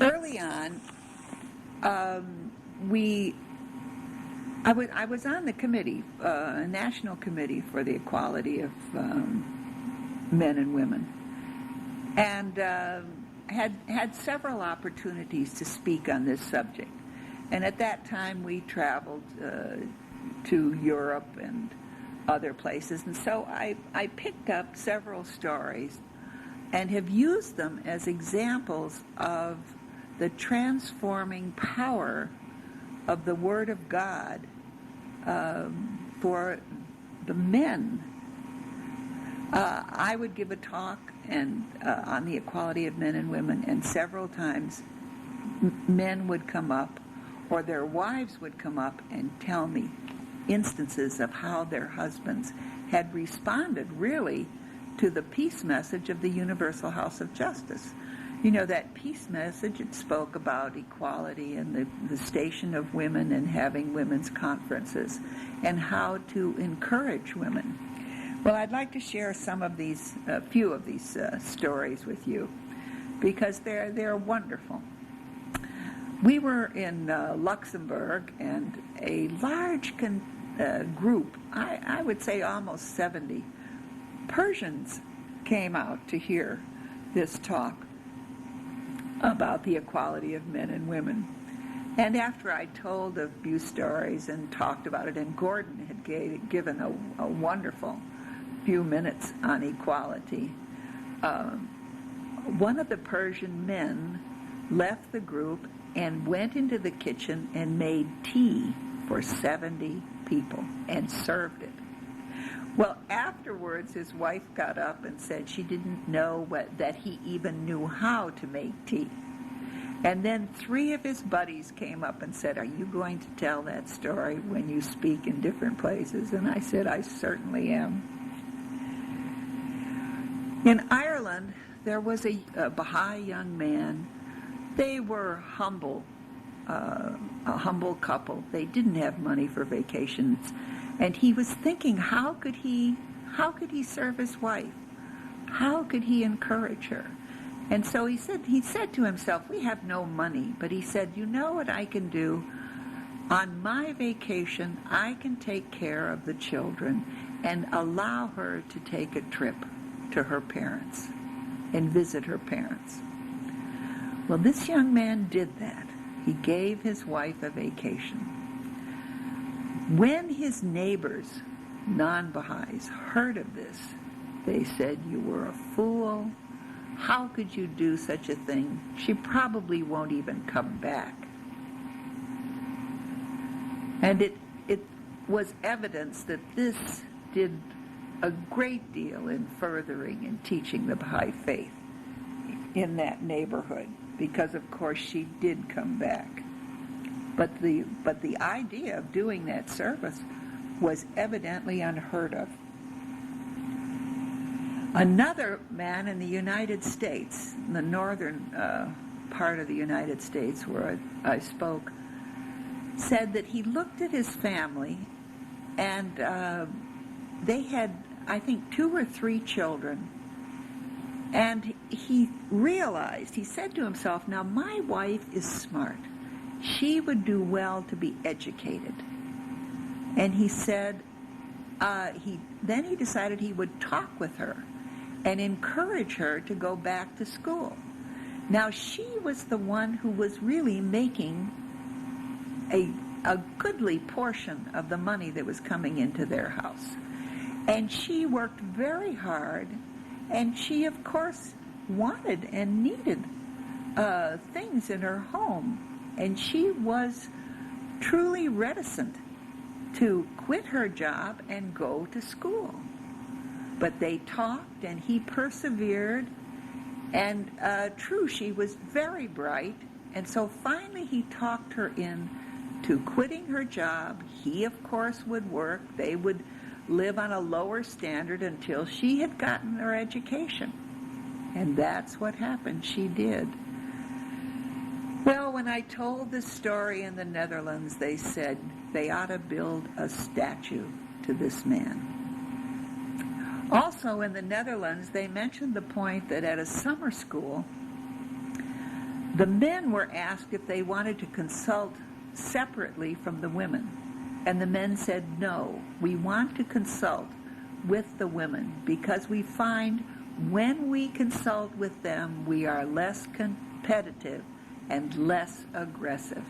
Early on, I was on the committee, a national committee for the equality of men and women, and had several opportunities to speak on this subject. And at that time, we traveled to Europe and other places, and so I picked up several stories and have used them as examples of the transforming power of the Word of God for the men. I would give a talk on the equality of men and women, and several times men would come up, or their wives would come up and tell me instances of how their husbands had responded really to the peace message of the Universal House of Justice. You know, that peace message, it spoke about equality and the station of women and having women's conferences and how to encourage women. Well, I'd like to share some of these, a few of these stories with you because they're wonderful. We were in Luxembourg, and a large group, I would say almost 70 Persians came out to hear this talk about the equality of men and women. And after I told a few stories and talked about it, and Gordon had given a wonderful few minutes on equality, one of the Persian men left the group and went into the kitchen and made tea for 70 people and served it. Well, afterwards, his wife got up and said she didn't know that he even knew how to make tea. And then 3 of his buddies came up and said, "Are you going to tell that story when you speak in different places?" And I said, "I certainly am." In Ireland, there was a Baha'i young man. They were humble, a humble couple. They didn't have money for vacations. And he was thinking, how could he serve his wife? How could he encourage her? And so he said to himself, we have no money, but he said, you know what I can do? On my vacation, I can take care of the children and allow her to take a trip to her parents and visit her parents. Well, this young man did that. He gave his wife a vacation. When his neighbors, non-Baha'is, heard of this, they said, "You were a fool. How could you do such a thing? She probably won't even come back." And it was evidence that this did a great deal in furthering and teaching the Baha'i Faith in that neighborhood, because of course she did come back. But the idea of doing that service was evidently unheard of. Another man in the United States, in the northern part of the United States where I spoke, said that he looked at his family, and they had, I think, 2 or 3 children. And he realized, he said to himself, now my wife is smart. She would do well to be educated. And he said, then he decided he would talk with her and encourage her to go back to school. Now she was the one who was really making a goodly portion of the money that was coming into their house. And she worked very hard, and she, of course, wanted and needed things in her home. And she was truly reticent to quit her job and go to school. But they talked, and he persevered, and true, she was very bright, and so finally he talked her in to quitting her job. He, of course, would work. They would live on a lower standard until she had gotten her education. And that's what happened. She did. Well, when I told this story in the Netherlands, they said they ought to build a statue to this man. Also in the Netherlands, they mentioned the point that at a summer school, The men were asked if they wanted to consult separately from the women, and the men said, no, we want to consult with the women because we find when we consult with them, we are less competitive and less aggressive.